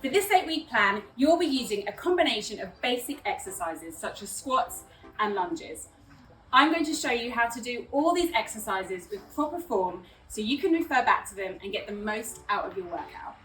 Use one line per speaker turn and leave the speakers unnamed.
For this 8-week plan, you'll be using a combination of basic exercises such as squats and lunges. I'm going to show you how to do all these exercises with proper form so you can refer back to them and get the most out of your workout.